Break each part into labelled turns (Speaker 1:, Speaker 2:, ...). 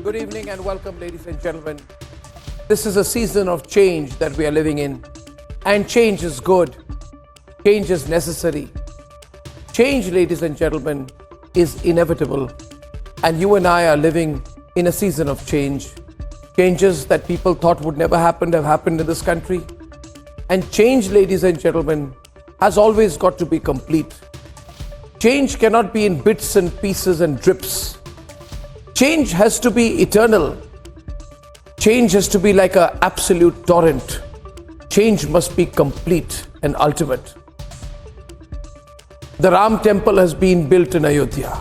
Speaker 1: Good evening and welcome, ladies and gentlemen. This is a season of change that we are living in. And change is good. Change is necessary. Change, ladies and gentlemen, is inevitable. And you and I are living in a season of change. Changes that people thought would never happen have happened in this country. And change, ladies and gentlemen, has always got to be complete. Change cannot be in bits and pieces and drips. Change has to be eternal. Change has to be like an absolute torrent. Change must be complete and ultimate. The Ram temple has been built in Ayodhya.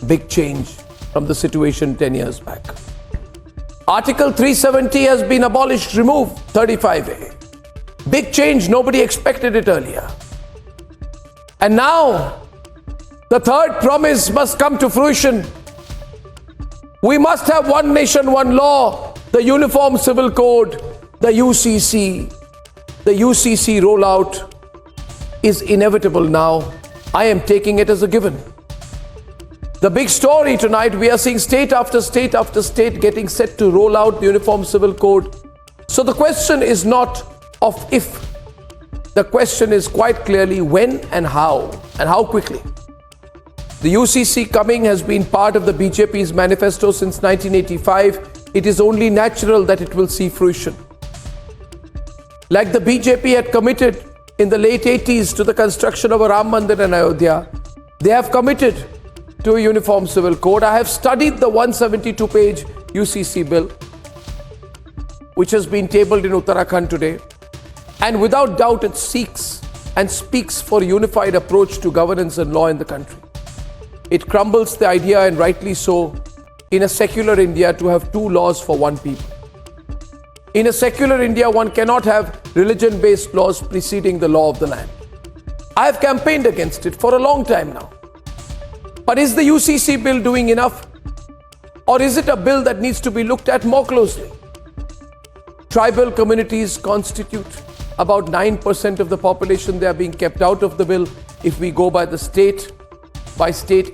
Speaker 1: Big change from the situation 10 years back. Article 370 has been abolished, removed, 35A. Big change, nobody expected it earlier. And now, the third promise must come to fruition. We must have one nation, one law, the Uniform Civil Code, the UCC. The UCC rollout is inevitable now. I am taking it as a given. The big story tonight, we are seeing state after state after state getting set to roll out the Uniform Civil Code. So the question is not of if. The question is quite clearly when and how quickly. The UCC coming has been part of the BJP's manifesto since 1985. It is only natural that it will see fruition. Like the BJP had committed in the late 80s to the construction of a Ram Mandir in Ayodhya, they have committed to a Uniform Civil Code. I have studied the 172-page UCC bill, which has been tabled in Uttarakhand today. And without doubt, it seeks and speaks for a unified approach to governance and law in the country. It crumbles the idea, and rightly so, in a secular India to have two laws for one people. In a secular India, one cannot have religion-based laws preceding the law of the land. I have campaigned against it for a long time now. But is the UCC bill doing enough? Or is it a bill that needs to be looked at more closely? Tribal communities constitute about 9% of the population. They are being kept out of the bill if we go by the state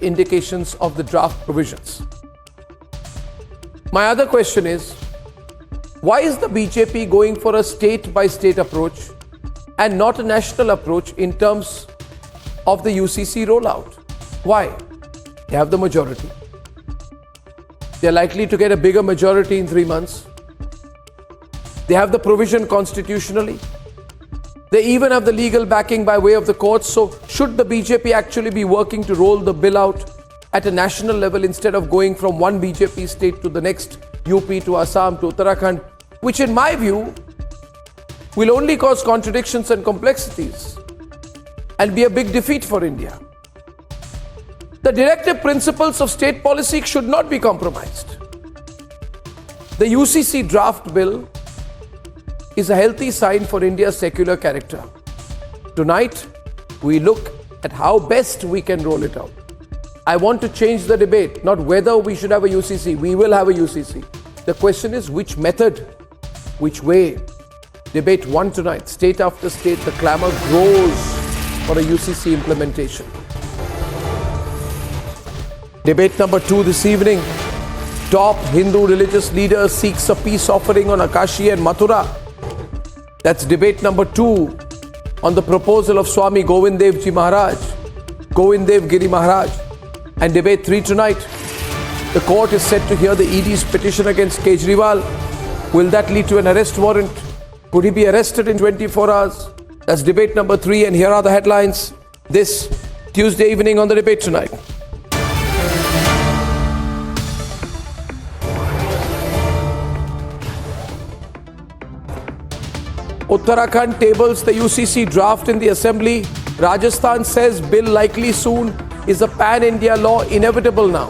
Speaker 1: indications of the draft provisions. My other question is, why is the BJP going for a state-by-state approach and not a national approach in terms of the UCC rollout? Why? They have the majority. They are likely to get a bigger majority in 3 months. They have the provision constitutionally. They even have the legal backing by way of the courts. So should the BJP actually be working to roll the bill out at a national level instead of going from one BJP state to the next, UP to Assam to Uttarakhand, which in my view will only cause contradictions and complexities and be a big defeat for India. The directive principles of state policy should not be compromised. The UCC draft bill is a healthy sign for India's secular character. Tonight, we look at how best we can roll it out. I want to change the debate, not whether we should have a UCC. We will have a UCC. The question is which method, which way. Debate one tonight, state after state, the clamor grows for a UCC implementation. Debate number 2 this evening, top Hindu religious leader seeks a peace offering on Akashi and Mathura. That's debate number 2 on the proposal of Swami Govindev Ji Maharaj, Govindev Giri Maharaj. And debate 3 tonight, the court is set to hear the ED's petition against Kejriwal. Will that lead to an arrest warrant? Could he be arrested in 24 hours? That's debate number 3, and here are the headlines this Tuesday evening on the Debate Tonight. Uttarakhand tables the UCC draft in the Assembly. Rajasthan says bill likely soon. Is a pan-India law inevitable now?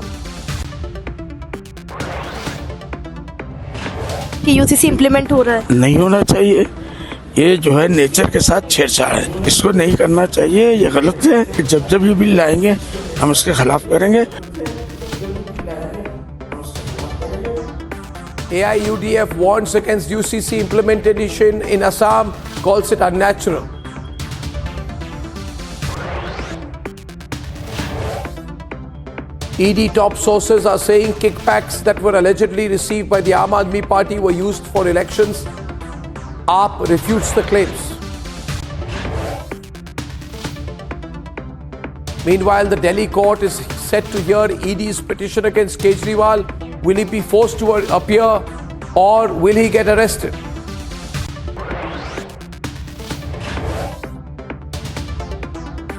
Speaker 2: कि UCC implement हो रहा है,
Speaker 3: नहीं होना चाहिए। ये जो है नेचर के साथ छेड़छाड़ है, इसको नहीं करना चाहिए। ये गलत है। जब जब ये बिल लाएंगे हम इसके खिलाफ करेंगे।
Speaker 1: AIUDF warns against UCC implementation in Assam, calls it unnatural. ED top sources are saying kickbacks that were allegedly received by the Aam Aadmi Party were used for elections. AAP refutes the claims. Meanwhile, the Delhi court is set to hear ED's petition against Kejriwal. Will he be forced to appear or will he get arrested?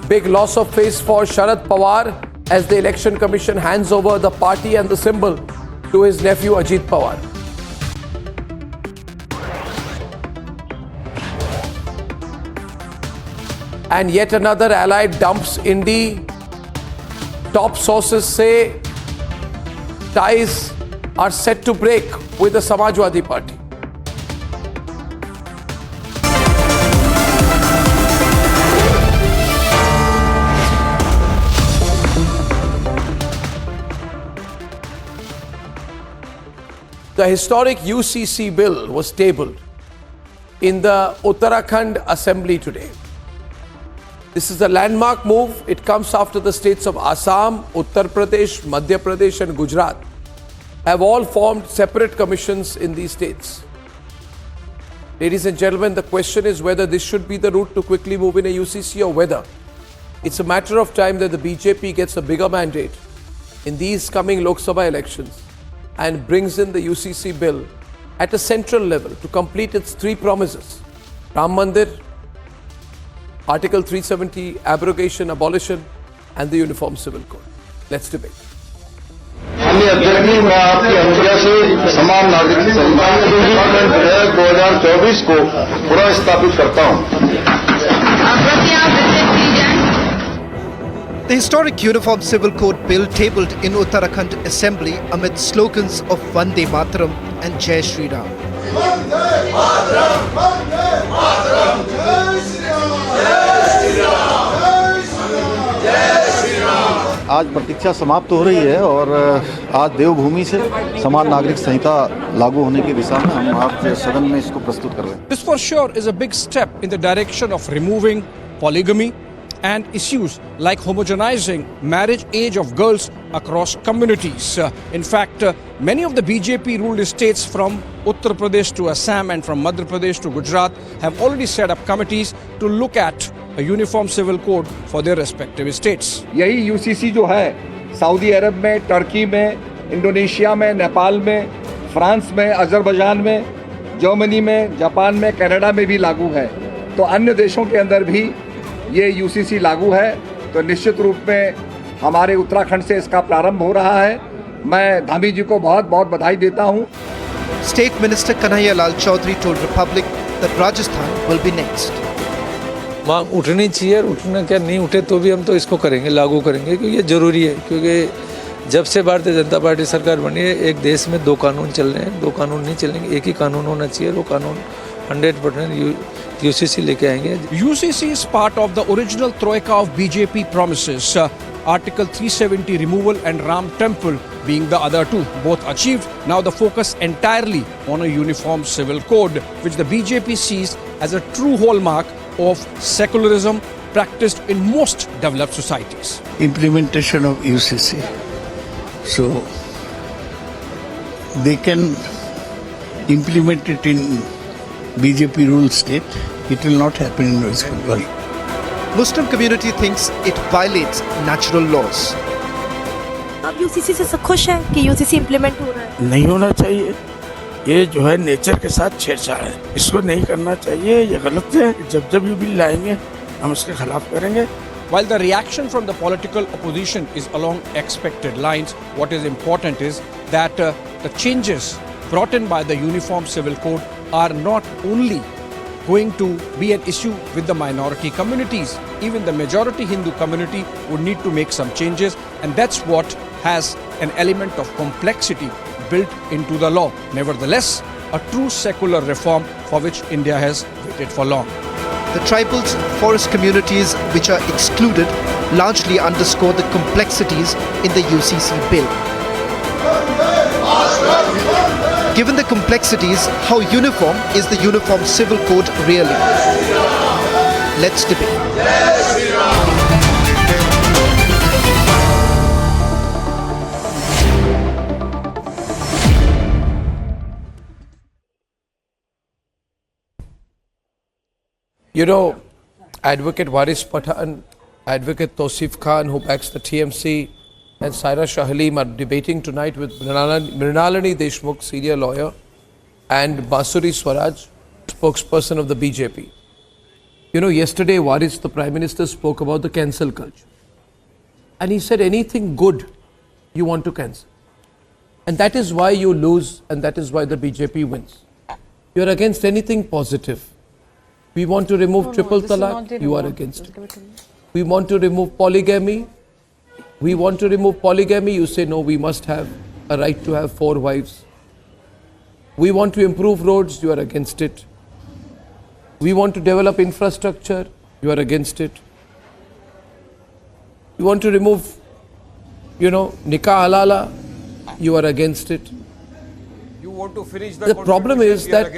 Speaker 1: Big loss of face for Sharad Pawar as the Election Commission hands over the party and the symbol to his nephew Ajit Pawar. And yet another ally dumps Indy. Top sources say ties are set to break with the Samajwadi Party. The historic UCC bill was tabled in the Uttarakhand Assembly today. This is a landmark move. It comes after the states of Assam, Uttar Pradesh, Madhya Pradesh and Gujarat have all formed separate commissions in these states. Ladies and gentlemen, the question is whether this should be the route to quickly move in a UCC or whether it's a matter of time that the BJP gets a bigger mandate in these coming Lok Sabha elections and brings in the UCC bill at a central level to complete its three promises: Ram Mandir, Article 370 abrogation, abolition and the Uniform Civil Code. Let's debate.
Speaker 4: माननीय अध्यक्ष जी, मैं आपकी अनुज्ञा से समान नागरिक संविधान विधेयक 2024 को पुनः स्थापित करता हूं।
Speaker 5: The historic Uniform Civil Code Bill tabled in Uttarakhand Assembly amid slogans of Vande Mataram and Jai Shri Ram.
Speaker 6: Vande Mataram, Vande Mataram, Jai Shri Ram, Jai Shri Ram, Jai Shri Ram.
Speaker 7: आज प्रतीक्षा समाप्त हो रही है और आज देवभूमि से समान नागरिक संहिता लागू होने की दिशा में हम आज सदन में इसको प्रस्तुत कर रहे हैं।
Speaker 8: This for sure is a big step in the direction of removing polygamy and issues like homogenizing marriage age of girls across communities. In fact, many of the BJP-ruled states from Uttar Pradesh to Assam and from Madhya Pradesh to Gujarat have already set up committees to look at a uniform civil code for their respective states.
Speaker 9: यही UCC जो है Saudi अरब में, Turkey में, Indonesia में, नेपाल में, France में, Azerbaijan में, Germany में, जापान में, कनाडा में भी लागू है। तो अन्य देशों के अंदर भी ये UCC लागू है। तो निश्चित रूप में हमारे उत्तराखंड से इसका प्रारंभ हो रहा है। मैं धामी जी को बहुत बहुत बधाई देता हूँ।
Speaker 5: State Minister Kanhaiya Lal Chaudhary told Republic that Rajasthan will be next.
Speaker 10: मांग उठनी चाहिए, उठना क्या नहीं उठे तो भी हम तो इसको करेंगे, लागू करेंगे क्योंकि ये जरूरी है। क्योंकि जब से भारतीय जनता पार्टी सरकार बनी है, एक देश में दो कानून चल रहे हैं, दो कानून नहीं चलेंगे, एक ही कानून होना चाहिए। वो कानून 100% UCC लेके आएंगे।
Speaker 8: UCC is part of the original troika of BJP promises. Article 370 removal and Ram Temple being the other two, both achieved. Now the focus entirely on a uniform civil code, which the BJP sees as a true hallmark of secularism practiced in most developed societies.
Speaker 3: Implementation of UCC. So they can implement it in BJP ruled state. It will not happen in West Bengal.
Speaker 5: Muslim community thinks it violates natural laws.
Speaker 2: आप UCC से खुश हैं कि UCC implement हो रहा है?
Speaker 3: नहीं होना चाहिए। ये जो है नेचर के साथ छेड़छाड़ है, इसको नहीं करना चाहिए। ये गलत है। जब जब ये बिल लाएंगे हम इसके खिलाफ करेंगे।
Speaker 8: While the reaction from the political opposition is along expected lines, what is important is that the changes brought in by the Uniform Civil Code are not only going to be an issue with the minority communities. Even the majority Hindu community would need to make some changes, and that's what has an element of complexity built into the law. Nevertheless, a true secular reform for which India has waited for long.
Speaker 5: The tribals, forest communities which are excluded largely underscore the complexities in the UCC bill. Given the complexities, how uniform is the Uniform Civil Code really? Let's debate.
Speaker 1: You know, Advocate Waris Pathan, Advocate Tosif Khan, who backs the TMC, and Saira Shah Halim are debating tonight with Mrinalini Deshmukh, senior lawyer, and Basuri Swaraj, spokesperson of the BJP. You know, yesterday Waris, the Prime Minister, spoke about the cancel culture. And he said anything good you want to cancel. And that is why you lose, and that is why the BJP wins. You are against anything positive. We want to remove triple talaq, you are against it. We want to remove polygamy. We want to remove polygamy, you say no, we must have a right to have 4 wives. We want to improve roads, you are against it. We want to develop infrastructure, you are against it. You want to remove, you know, nikah halala, you are against it.
Speaker 11: You want to finish the
Speaker 1: problem is that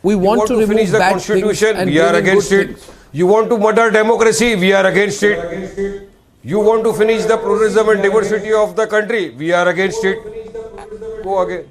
Speaker 1: we want to
Speaker 11: finish
Speaker 1: remove
Speaker 11: the
Speaker 1: bad
Speaker 11: constitution,
Speaker 1: things,
Speaker 11: we are
Speaker 1: bring in
Speaker 11: against
Speaker 1: good
Speaker 11: it.
Speaker 1: things.
Speaker 11: You want to murder democracy, we are against it. You want to finish the pluralism and diversity of the country, we are against it. Go again.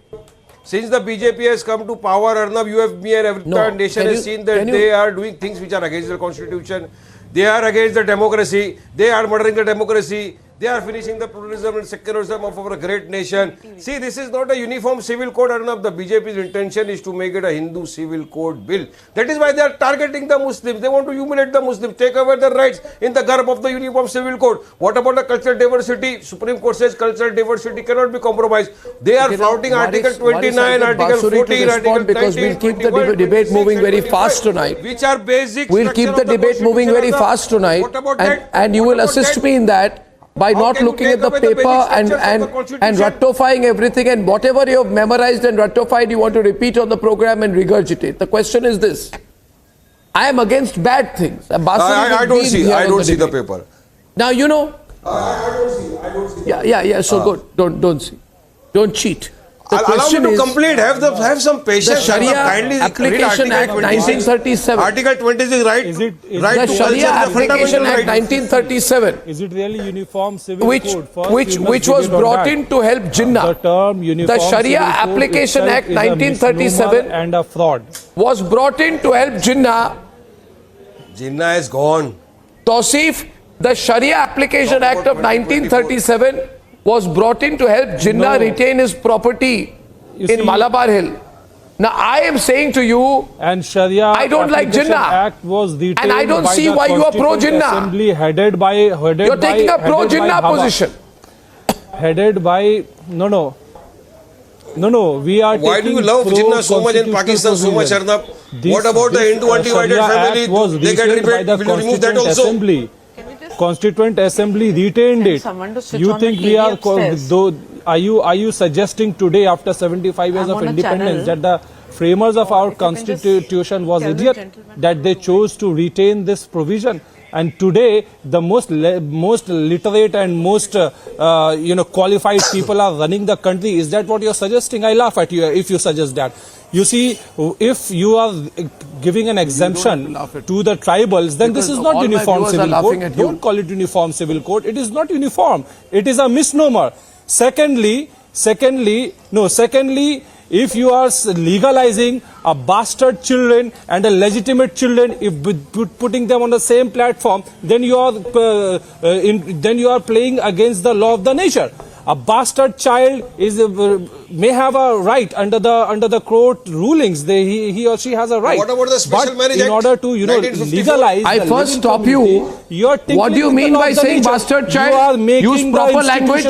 Speaker 11: Since the BJP has come to power, Arnab, you have me and every nation has seen that they are doing things which are against the constitution. They are against the democracy. They are murdering the democracy. They are finishing the pluralism and secularism of our great nation. See, this is not a uniform civil code, Arnab. The BJP's intention is to make it a Hindu civil code bill. That is why they are targeting the Muslims. They want to humiliate the Muslims, take away their rights in the garb of the uniform civil code. What about the cultural diversity? Supreme Court says cultural diversity cannot be compromised. They are flouting Article 29, Article 14, Article 19,
Speaker 1: because we'll keep the debate moving very fast tonight.
Speaker 11: Which are basic.
Speaker 1: We'll keep the debate moving very fast tonight. And you will assist me in that by not looking at the paper and ratifying everything, and whatever you have memorized and ratified you want to repeat on the program and regurgitate. The question is this: I am against bad things.
Speaker 11: I don't see the paper.
Speaker 1: Now you know.
Speaker 11: I don't see.
Speaker 1: Yeah. So good. Don't see. Don't cheat. The
Speaker 11: allow me to
Speaker 1: is,
Speaker 11: complete. Have some patience.
Speaker 1: The Sharia Application Act 1937.
Speaker 11: Article 26, right?
Speaker 1: The Sharia Application Act 1937.
Speaker 12: Is it really uniform civil code?
Speaker 1: Which was brought in to help Jinnah. The Sharia Application Act 1937
Speaker 12: and a fraud
Speaker 1: was brought in to help Jinnah.
Speaker 11: Jinnah is gone.
Speaker 1: Tausif, the Sharia Application Act of 1937 was brought in to help Jinnah retain his property in Malabar Hill. Now I am saying to you,
Speaker 12: and Sharia
Speaker 1: I don't like Jinnah,
Speaker 12: Act was retained
Speaker 1: and I don't
Speaker 12: by
Speaker 1: see
Speaker 12: the
Speaker 1: why you are pro Jinnah.
Speaker 12: Assembly headed by
Speaker 1: you're taking a pro Jinnah position.
Speaker 12: Headed by no. We are.
Speaker 11: Why do you love Jinnah so much in Pakistan so much, Arnab? What about the Hindu undivided family? They get rebate. Will you remove that also?
Speaker 12: Assembly. Constituent Assembly retained it. You think we are? Are you suggesting today, after 75 years of independence, that the framers of our constitution was idiot, that they chose to retain this provision? And today, the most literate and most qualified people are running the country. Is that what you're suggesting? I laugh at you if you suggest that. You see, if you are giving an exemption to the tribals, then this is not uniform civil code. Don't call it uniform civil code. It is not uniform. It is a misnomer. Secondly, if you are legalizing a bastard children and a legitimate children, if putting them on the same platform, then you are playing against the law of the nature. A bastard child may have a right under the court rulings. He or she has a right.
Speaker 11: What about the Special Marriage Act?
Speaker 12: In order to legalize,
Speaker 1: I first stop you. What do you mean by saying bastard child? Use proper language.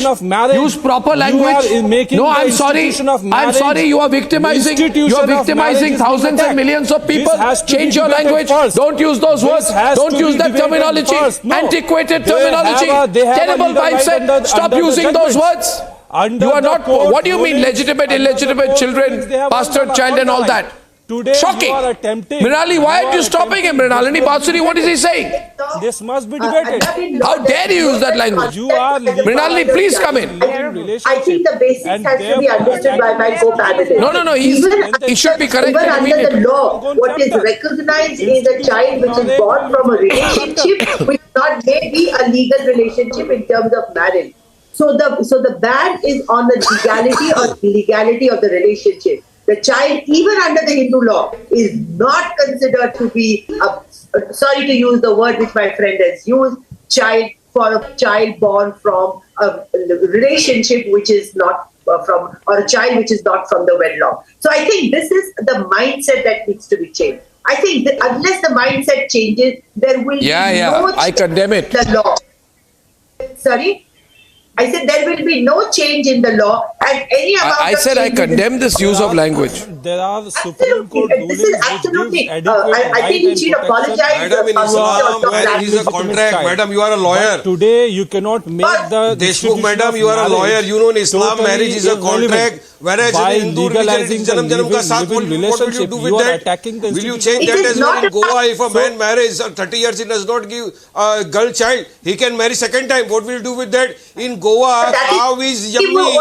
Speaker 1: Use proper language. No, I'm sorry. I'm sorry. You are victimizing. You are victimizing thousands and millions of people. Change your language. Don't use those words. Don't use that terminology. Antiquated terminology. Terrible mindset. Stop using those words. You are not. What do you mean legitimate, illegitimate children, bastard child and all that? Shocking. Mrinalini, why aren't you stopping him? Mrinalini Basuri, what is he saying?
Speaker 12: This must be debated.
Speaker 1: How dare you use that language? Mrinalini, please come in.
Speaker 13: I think the basics has to be understood by my co-panelists.
Speaker 1: No, he should be correct.
Speaker 13: Even under the law, what is recognized is a child which is born from a relationship which not may be a legal relationship in terms of marriage. So the ban is on the legality or illegality of the relationship. The child, even under the Hindu law, is not considered to be a sorry to use the word which my friend has used, for a child born from a relationship which is not from, or a child which is not from the wedlock. So I think this is the mindset that needs to be changed. I think that unless the mindset changes, there will be no
Speaker 1: I condemn it.
Speaker 13: the law. Sorry? I said there will be no change in the law, and any amount
Speaker 1: I said I condemn this use of language.
Speaker 12: There are Supreme Court
Speaker 13: This is absolutely. I think you should apologize.
Speaker 11: Madam, in Islam, marriage is a contract. Madam, you are a lawyer.
Speaker 12: But today, you cannot make the
Speaker 11: Deshmukh, madam, you are a lawyer. You know in Islam, marriage is a contract. Whereas in Hindu religion, it is janam ka saath. What will you do with that? Will you change that as well in Goa? If a man marries 30 years, he does not give a girl child, he can marry second time. What will you do with that? In Goa, cow is yummy,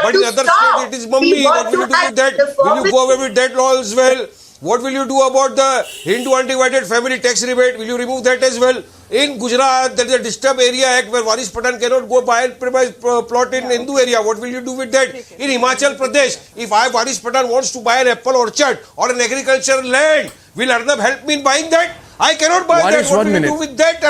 Speaker 11: but in other states it is mummy. What will you do with that? Will you go away with that law as well? What will you do about the Hindu undivided family tax rebate? Will you remove that as well? In Gujarat, there is a Disturbed Area Act where Waris Pathan cannot go buy and plot in Hindu area. What will you do with that? In Himachal Pradesh, if Waris Pathan wants to buy an apple orchard or an agricultural land, will Arnab help me in buying that? I cannot buy that. What will you do with that?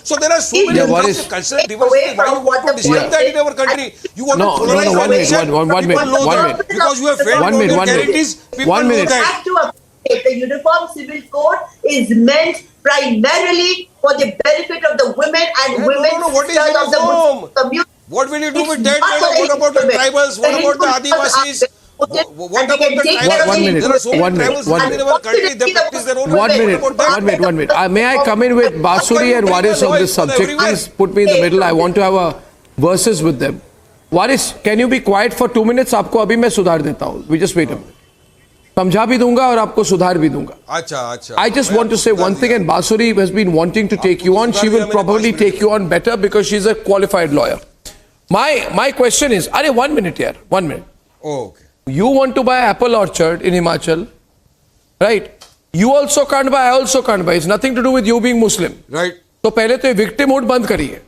Speaker 11: So there are so many cultural diversity. Why you want to destroy that in our country? You want to polarize the nation?
Speaker 1: One minute.
Speaker 11: Because you have failed to give guarantees. People know that.
Speaker 13: The Uniform Civil Code is meant primarily for the benefit of the women and women's
Speaker 11: what is uniform?
Speaker 13: Community.
Speaker 11: What will you do with that? What about the tribals? What about the Adivasis? What about the tribals?
Speaker 1: 1 minute.
Speaker 11: There are so many tribals in our country. They practice their own.
Speaker 1: 1 minute. May I come in with Basuri and Waris on this subject? Please put me in the middle. I want to have a versus with them. Waris, can you be quiet for 2 minutes? आपको अभी मैं सुधार देता हूँ. We just wait a minute. समझा भी दूंगा और आपको सुधार भी दूंगा.
Speaker 11: अच्छा.
Speaker 1: I just want to say one thing, and Basuri has been wanting to take you on. She will probably take you on better because she's a qualified lawyer. My question is, 1 minute here. 1 minute.
Speaker 11: Oh, okay.
Speaker 1: You want to buy apple orchard in Himachal, right? You also can't buy, I also can't buy. It's nothing to do with you being Muslim.
Speaker 11: Right.
Speaker 1: तो पहले तो victimhood बंद करिए.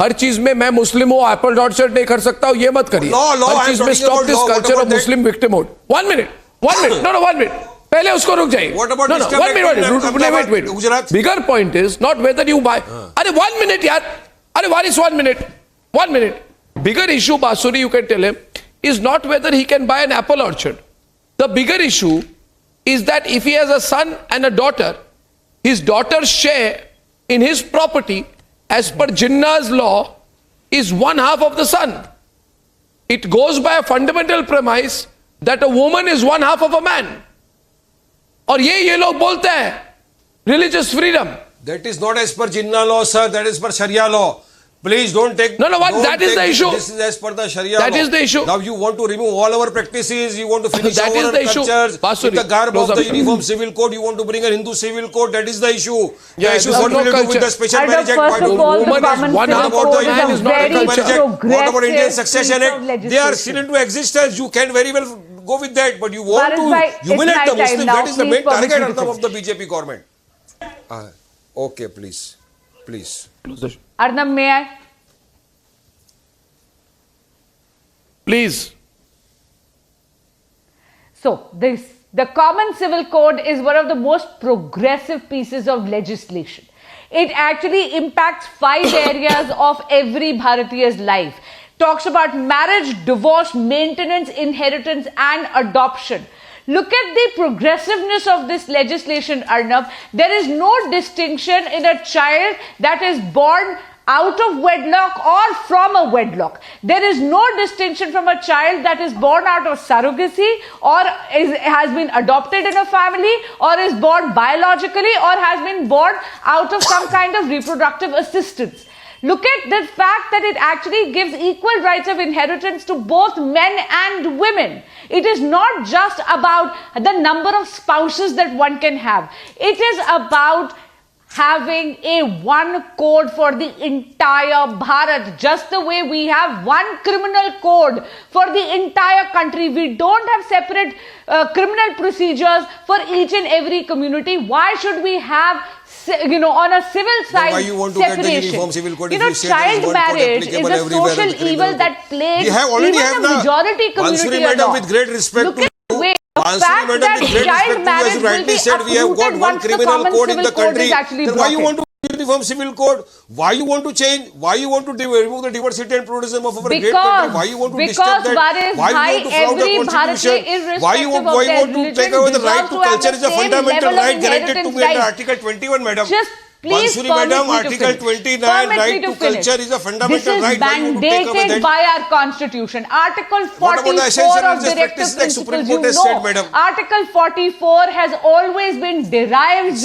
Speaker 1: हर चीज में मैं मुस्लिम हूँ, Apple orchard नहीं कर सकता हूँ, ये मत करिए. हर चीज में stop this culture of Muslim victimhood. 1 minute. 1 minute. No, 1 minute. पहले उसको रुक जाइए.
Speaker 11: What about
Speaker 1: no, 1 minute. Wait. Bigger point is not whether you buy. 1 minute यार. What is 1 minute? 1 minute. Bigger issue, Basuri, you can tell him, is not whether he can buy an apple orchard. The bigger issue is that if he has a son and a daughter, his daughter's share in his property, as per Jinnah's law, is 1/2 of the son. It goes by a fundamental premise that a woman is 1/2 of a man. और ये लोग बोलते हैं religious freedom.
Speaker 11: That is not as per Jinnah law, sir. That is per Sharia law. Please don't take.
Speaker 1: No, that is the issue.
Speaker 11: This is as per the Sharia law.
Speaker 1: That is the issue.
Speaker 11: Now you want to remove all our practices. You want to finish
Speaker 1: that
Speaker 11: all
Speaker 1: is
Speaker 11: our
Speaker 1: the issue.
Speaker 11: cultures.
Speaker 1: Basuri,
Speaker 11: with the garb of the Uniform Civil Code, you want to bring a Hindu Civil Code. That is the issue.
Speaker 1: Yeah,
Speaker 11: the issue is what will you do with the Special Marriage Act?
Speaker 2: First of all, the Common Civil Code is a very
Speaker 11: What about Indian
Speaker 2: progressive
Speaker 11: Succession
Speaker 2: piece of
Speaker 11: Act? They are still into existence. You can very well go with that, but you want to humiliate the Muslims. That is the main target of the BJP government. Okay, please.
Speaker 2: Arnab, may I?
Speaker 1: Please.
Speaker 2: So, the Common Civil Code is one of the most progressive pieces of legislation. It actually impacts 5 areas of every Bharatiya's life. Talks about marriage, divorce, maintenance, inheritance, and adoption. Look at the progressiveness of this legislation, Arnab. There is no distinction in a child that is born out of wedlock or from a wedlock. There is no distinction from a child that is born out of surrogacy or has been adopted in a family or is born biologically or has been born out of some kind of reproductive assistance. Look at the fact that it actually gives equal rights of inheritance to both men and women. It is not just about the number of spouses that one can have. It is about having a one code for the entire Bharat, just the way we have one criminal code for the entire country. We don't have separate criminal procedures for each and every community. Why should we have, on a civil side,
Speaker 11: why you want to
Speaker 2: separation?
Speaker 11: Get the Uniform Civil Code?
Speaker 2: Child marriage is a social evil that plagues even the majority community
Speaker 11: Madam, with great respect
Speaker 2: Look at the way fact
Speaker 11: madam,
Speaker 2: that
Speaker 11: with great
Speaker 2: child
Speaker 11: respect to you, as
Speaker 2: marriage
Speaker 11: you
Speaker 2: will
Speaker 11: rightly
Speaker 2: be
Speaker 11: said, we have got
Speaker 2: uprooted
Speaker 11: one
Speaker 2: once the
Speaker 11: criminal
Speaker 2: common
Speaker 11: code in
Speaker 2: civil
Speaker 11: the
Speaker 2: code
Speaker 11: country.
Speaker 2: is actually
Speaker 11: Then why
Speaker 2: brought
Speaker 11: you
Speaker 2: in.
Speaker 11: want to uniform civil code? Why you want to change? Why you want to remove the diversity and pluralism of our great country? Why you want to disturb that? Why you want to flout the constitution? Why you want to take away the right to culture is a fundamental right granted to me under Article 21, madam.
Speaker 2: Just please
Speaker 11: Bansuri
Speaker 2: permit
Speaker 11: madam,
Speaker 2: me to
Speaker 11: Article
Speaker 2: finish.
Speaker 11: 29,
Speaker 2: Permit
Speaker 11: right
Speaker 2: me
Speaker 11: to
Speaker 2: finish.
Speaker 11: culture is a fundamental right.
Speaker 2: This is mandated by our constitution. Article 44 of Directive Principles, you know. Article 44 has always been derived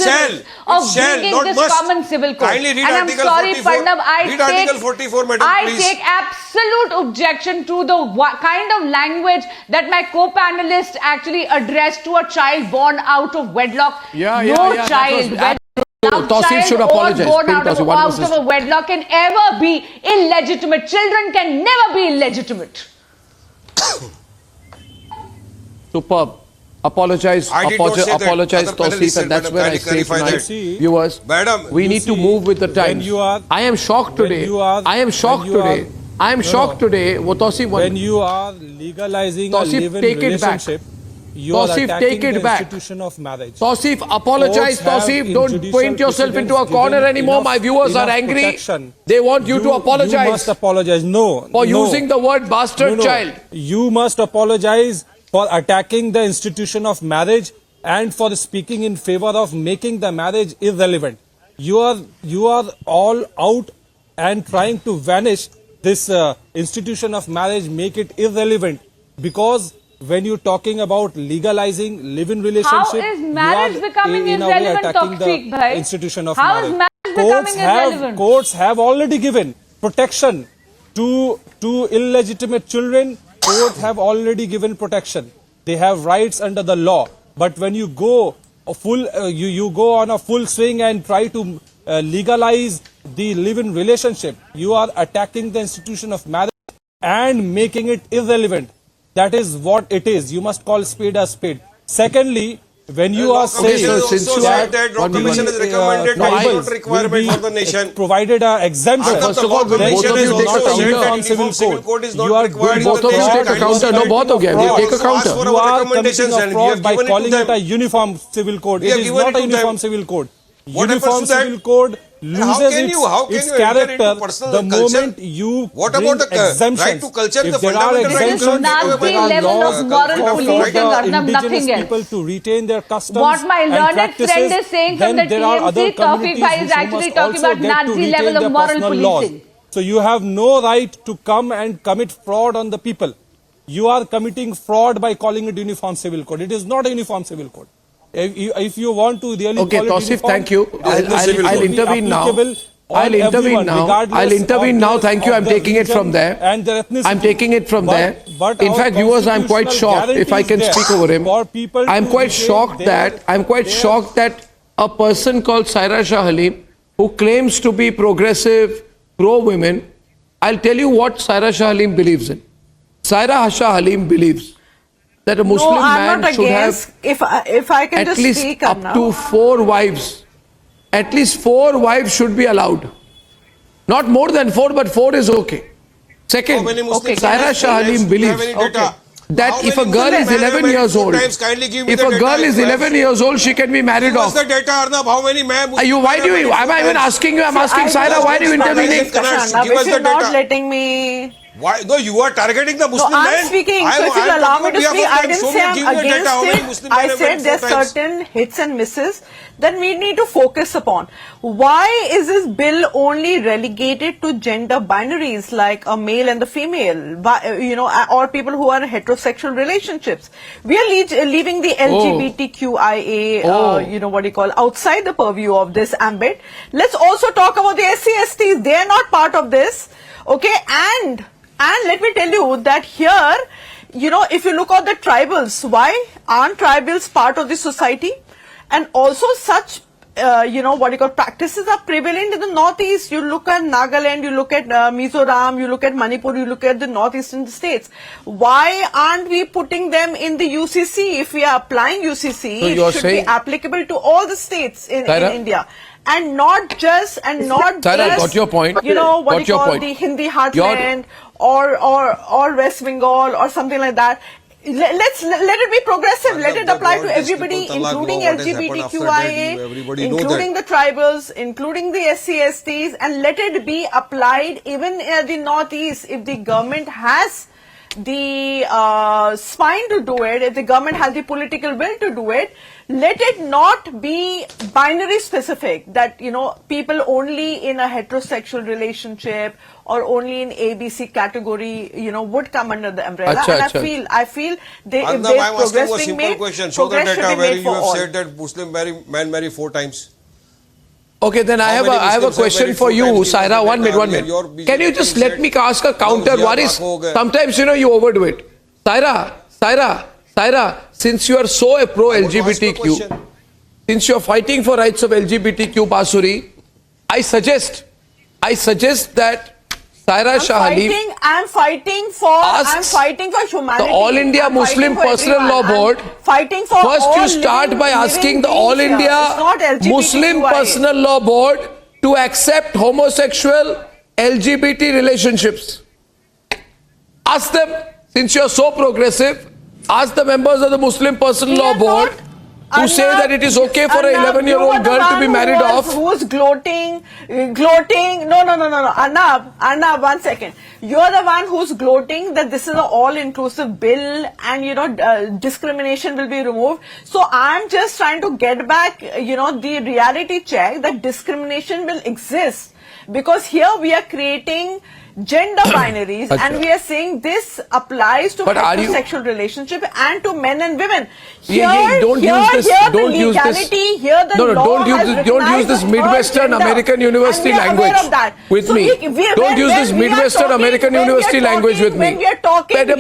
Speaker 2: of bringing this common civil code. And I'm sorry, Arnab, I take absolute objection to the kind of language that my co-panelist actually addressed to a child born out of wedlock. No child.
Speaker 1: Tausif should apologize.
Speaker 2: Born out of a wedlock can ever be illegitimate. Children can never be illegitimate.
Speaker 1: Superb. Apologize, Tausif, and that's where I say tonight, viewers, we need to move with the times. I am shocked today. I am shocked today.
Speaker 12: When you are legalizing a live-in relationship, you are attacking the institution of marriage.
Speaker 1: Tausif, apologize, Tausif. Don't paint yourself into a corner anymore. My viewers are angry. They want you to apologize.
Speaker 12: You must apologize. For
Speaker 1: using the word bastard child.
Speaker 12: You must apologize for attacking the institution of marriage and for speaking in favor of making the marriage irrelevant. You are all out and trying to vanish this institution of marriage, make it irrelevant, because when you're talking about legalizing live-in relationship,
Speaker 2: how is marriage becoming irrelevant,
Speaker 12: attacking the institution of
Speaker 2: marriage? How is marriage becoming irrelevant?
Speaker 12: Courts have already given protection to illegitimate children. Courts have already given protection. They have rights under the law. But when you go you go on a full swing and try to legalize the live-in relationship, you are attacking the institution of marriage and making it irrelevant. That is what it is. You must call spade a spade. Secondly, when you are saying
Speaker 11: that Royal Commission has recommended the requirement for the nation,
Speaker 12: provided an exemption.
Speaker 1: First of all, both of you take a counter.
Speaker 11: Civil code is not required.
Speaker 1: Both of you take a counter. No, both of you. Take a counter.
Speaker 12: You are committing a fraud by calling it a uniform civil code. It is not a uniform civil code. Uniform civil code loses its character the moment you bring exemptions.
Speaker 11: Right to culture,
Speaker 12: if there are exemptions, there are laws for indigenous people to retain their customs
Speaker 2: what my learned
Speaker 12: practices,
Speaker 2: friend is saying from the
Speaker 12: there are other
Speaker 2: TMC, Tawfiq Bhai is actually talking about Nazi level of moral policing.
Speaker 12: Laws. So you have no right to come and commit fraud on the people. You are committing fraud by calling it uniform civil code. It is not a uniform civil code. If you want to really
Speaker 1: okay, Tausif, thank you. I'll intervene now. I'll intervene now. Thank you. I'm taking it from there. I'm taking it from there. In fact, viewers, I'm quite shocked. If I can speak over him, I'm quite shocked that a person called Saira Shah Halim, who claims to be progressive, pro-women, I'll tell you what Saira Shah Halim believes in. Saira Shah Halim believes that a Muslim man should have
Speaker 14: if I can
Speaker 1: at
Speaker 14: just
Speaker 1: least
Speaker 14: speak
Speaker 1: up to 4 wives. At least 4 wives should be allowed. Not more than 4, but 4 is okay. Second, Saira Shah Halim believes that if a girl is 11 years old, she can be married off.
Speaker 11: What's the data, Arnab? How many men?
Speaker 1: Am I even asking you? I'm asking Saira, why are you intervening?
Speaker 14: If you're not letting me...
Speaker 11: Why? No, you are targeting the Muslim men.
Speaker 14: I'm speaking, so if you'll allow me to speak, I didn't say I'm against it. I said there's certain hits and misses that we need to focus upon. Why is this bill only relegated to gender binaries like a male and the female, or people who are in heterosexual relationships? We are leaving the LGBTQIA, outside the purview of this ambit. Let's also talk about the SC/STs. They are not part of this. Okay, and let me tell you that here, if you look at the tribals, why aren't tribals part of the society? And also such, practices are prevalent in the northeast. You look at Nagaland, you look at Mizoram, you look at Manipur, you look at the northeastern states. Why aren't we putting them in the UCC? If we are applying UCC, it should be applicable to all the states in India. And not just
Speaker 1: got your point.
Speaker 14: The Hindi heartland or West Bengal or something like that. let it be progressive. Let it apply to everybody, including LGBTQIA, including the tribals, including the SC/STs, and let it be applied even in the Northeast. If the government has the spine to do it, if the government has the political will to do it, let it not be binary specific that, you know, people only in a heterosexual relationship or only in ABC category, you know, would come under the umbrella. And I feel they, if there's
Speaker 11: I'm asking
Speaker 14: progress
Speaker 11: a
Speaker 14: being
Speaker 11: simple
Speaker 14: made,
Speaker 11: question. Show the
Speaker 14: progress should
Speaker 11: data
Speaker 14: be
Speaker 11: where
Speaker 14: made
Speaker 11: you
Speaker 14: for
Speaker 11: have
Speaker 14: all.
Speaker 11: said that Muslim men marry 4 times.
Speaker 1: Okay, then I have a question for you, Saira. 1 minute. Can you just let me ask a counter? What is, sometimes, you know, you overdo it. Saira, since you are so pro-LGBTQ, since you are fighting for rights of LGBTQ Basuri, I suggest that Saira Shah
Speaker 14: I'm fighting for humanity.
Speaker 1: The All India Muslim Personal Law Board.
Speaker 14: Fighting for
Speaker 1: first you start by asking the All India Muslim Personal Law Board to accept homosexual LGBT relationships. Ask them, since you are so progressive, ask the members of the Muslim Personal Law Board who say that it is okay for an 11-year-old girl to be married off.
Speaker 14: Who's gloating? No. Arnab, 1 second. You're the one who's gloating that this is an all-inclusive bill and, you know, discrimination will be removed. So I'm just trying to get back, you know, the reality check that discrimination will exist. Because here we are creating gender binaries and we are saying this applies to heterosexual relationship and to men and women.
Speaker 1: Don't use this Midwestern American University language with me. Don't use this Midwestern American University language with me.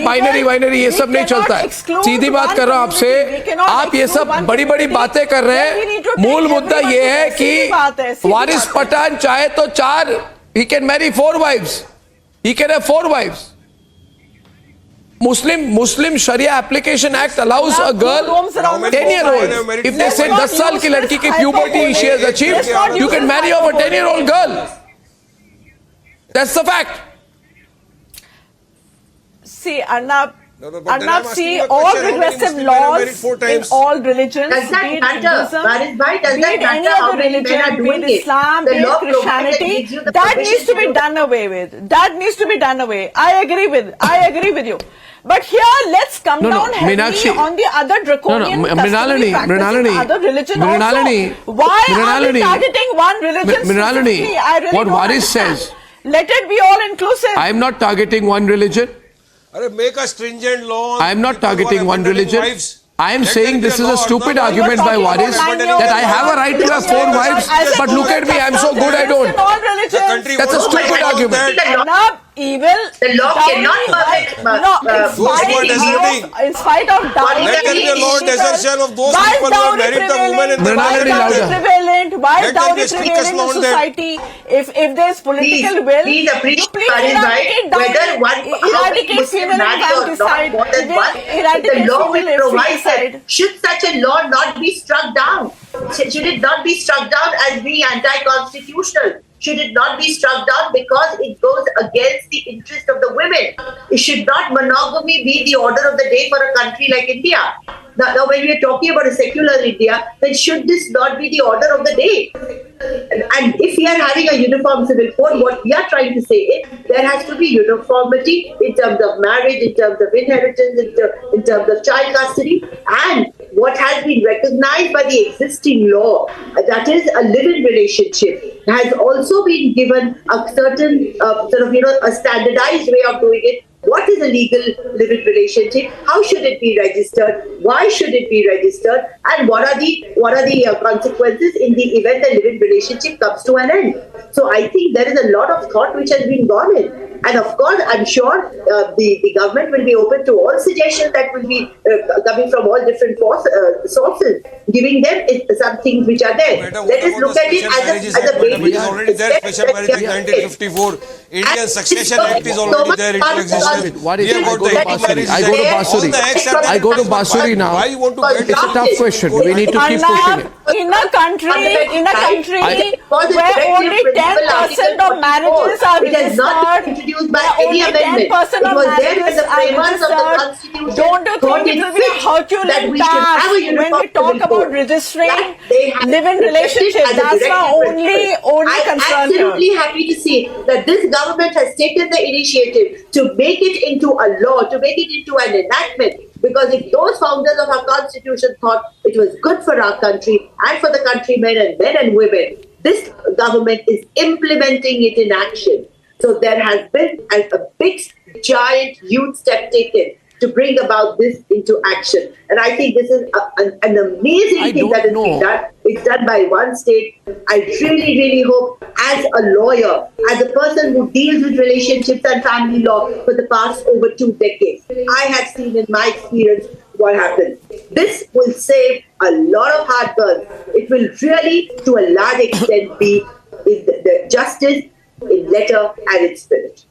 Speaker 1: Binary ये सब नहीं चलता है. सीधी बात कर रहा हूँ आपसे. आप ये सब बड़ी बातें कर रहे हैं. मूल मुद्दा ये है कि वारिस पठान चाहे तो 4, he can marry 4 wives. He can have 4 wives. Muslim Sharia Application Act allows a girl 10-year-old. If they say 10 साल की लड़की की puberty she has achieved, you can marry off a 10-year-old girl. That's the fact.
Speaker 14: See, Arnab, see, all progressive laws in all religions,
Speaker 13: does that
Speaker 14: be it
Speaker 13: matter?
Speaker 14: Hinduism,
Speaker 13: Does
Speaker 14: be
Speaker 13: that
Speaker 14: it any
Speaker 13: matter how
Speaker 14: other
Speaker 13: many men are
Speaker 14: religion, be
Speaker 13: doing
Speaker 14: it
Speaker 13: it?
Speaker 14: Islam,
Speaker 13: The
Speaker 14: be
Speaker 13: law
Speaker 14: it Christianity,
Speaker 13: gives you the
Speaker 14: that
Speaker 13: permission
Speaker 14: needs to be
Speaker 13: do
Speaker 14: done away with. That needs to be done away. I agree with you. But here, let's come down heavily
Speaker 1: Meenakshi,
Speaker 14: on the other draconian customary practices in other religions also. Why are we targeting one religion specifically? I really
Speaker 1: what
Speaker 14: don't
Speaker 1: Waris
Speaker 14: understand.
Speaker 1: says.
Speaker 14: Let it be all inclusive.
Speaker 1: I am not targeting one religion.
Speaker 11: Make a stringent law.
Speaker 1: I am not targeting one religion. I am saying this is a stupid argument by Waris that I have a right to have 4 wives, but look at me, I am so good I don't. That's a stupid argument.
Speaker 14: Evil.
Speaker 13: The law cannot permit.
Speaker 14: In spite of dowry,
Speaker 11: let there be a law desertion of those people who have married the woman in the
Speaker 14: why is dowry prevalent in society? If there is political will,
Speaker 13: please eradicate female infanticide. The law will provide that. Should such a law not be struck down? Should it not be struck down as being anti-constitutional? Should it not be struck down because it goes against the interest of the women? Should not monogamy be the order of the day for a country like India? Now when we are talking about a secular India, then should this not be the order of the day? And if we are having a uniform civil code, what we are trying to say is there has to be uniformity in terms of marriage, in terms of inheritance, in terms of child custody, and what has been recognized by the existing law, that is a live-in relationship, has also been given a certain a standardized way of doing it. What is a legal live-in relationship? How should it be registered? Why should it be registered? And what are the consequences in the event the live-in relationship comes to an end? So I think there is a lot of thought which has been gone in. And of course, I'm sure the government will be open to all suggestions that will be coming from all different sources, giving them some things which are there. Let us look at it as a baby.
Speaker 11: It is already there. Special marriage in 1954. Indian Succession Act is already there in existence.
Speaker 1: What
Speaker 11: We
Speaker 1: is
Speaker 11: have
Speaker 1: I
Speaker 11: got
Speaker 1: go
Speaker 11: the
Speaker 1: to
Speaker 11: Equal
Speaker 1: Basuri.
Speaker 11: Marriage
Speaker 1: I go to
Speaker 11: Act.
Speaker 1: Basuri.
Speaker 11: All the acts are there.
Speaker 1: I go to Basuri now.
Speaker 11: Why you want to get
Speaker 1: It's a tough question. We need to keep pushing it.
Speaker 14: In a country where only 10% of marriages are
Speaker 13: It has not been introduced by any amendment.
Speaker 14: 10%
Speaker 13: It
Speaker 14: of
Speaker 13: was there when
Speaker 14: marriages
Speaker 13: the
Speaker 14: are
Speaker 13: framers of the
Speaker 14: registered.
Speaker 13: Constitution
Speaker 14: Don't you
Speaker 13: thought
Speaker 14: think it will be a
Speaker 13: fit that
Speaker 14: Herculean
Speaker 13: we should have a
Speaker 14: task when
Speaker 13: uniform
Speaker 14: we talk
Speaker 13: civil
Speaker 14: about
Speaker 13: code?
Speaker 14: registering
Speaker 13: That they have
Speaker 14: live-in
Speaker 13: accepted
Speaker 14: relationships?
Speaker 13: as a
Speaker 14: That's my
Speaker 13: directive
Speaker 14: only
Speaker 13: I'm
Speaker 14: concern
Speaker 13: absolutely
Speaker 14: here.
Speaker 13: happy to see that this government has taken the initiative to make it into a law, to make it into an enactment. Because if those founders of our constitution thought it was good for our country and for the countrymen and men and women, this government is implementing it in action. So there has been a big, giant, huge step taken to bring about this into action. And I think this is an amazing thing that has been done. It's done by one state. I really, really hope, as a lawyer, as a person who deals with relationships and family law for the past over 2 decades, I have seen in my experience what happens. This will save a lot of heartburn. It will really, to a large extent, be the justice in letter and in spirit.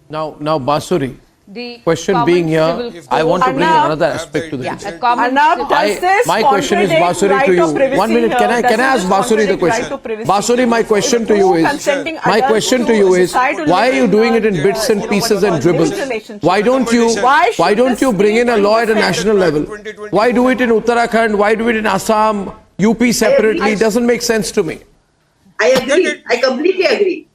Speaker 1: Now, Basuri.
Speaker 2: The
Speaker 1: Question
Speaker 2: common
Speaker 1: being here,
Speaker 2: civil
Speaker 1: I want to bring
Speaker 14: Arnab,
Speaker 1: another aspect to this.
Speaker 2: a common
Speaker 14: Arnab,
Speaker 2: civil-
Speaker 14: does this
Speaker 1: My question is,
Speaker 14: contradict
Speaker 1: Basuri,
Speaker 14: right
Speaker 1: to you.
Speaker 14: of privacy
Speaker 1: 1 minute,
Speaker 14: here?
Speaker 1: can I
Speaker 14: Doesn't
Speaker 1: ask
Speaker 14: this
Speaker 1: Basuri the
Speaker 14: contradict
Speaker 1: question?
Speaker 14: right of privacy?
Speaker 1: Basuri, my question to you is,
Speaker 14: Consenting
Speaker 1: my
Speaker 14: adults
Speaker 1: question to
Speaker 14: to
Speaker 1: you is,
Speaker 14: decide to
Speaker 1: why
Speaker 14: live
Speaker 1: are you
Speaker 14: in
Speaker 1: doing
Speaker 14: a,
Speaker 1: it in bits and pieces and dribbles?
Speaker 14: relationship.
Speaker 1: Why don't you bring in a law at a national level? Why do it in Uttarakhand? Why do it in Assam, UP separately? It doesn't make sense to me.
Speaker 13: I agree. I completely agree.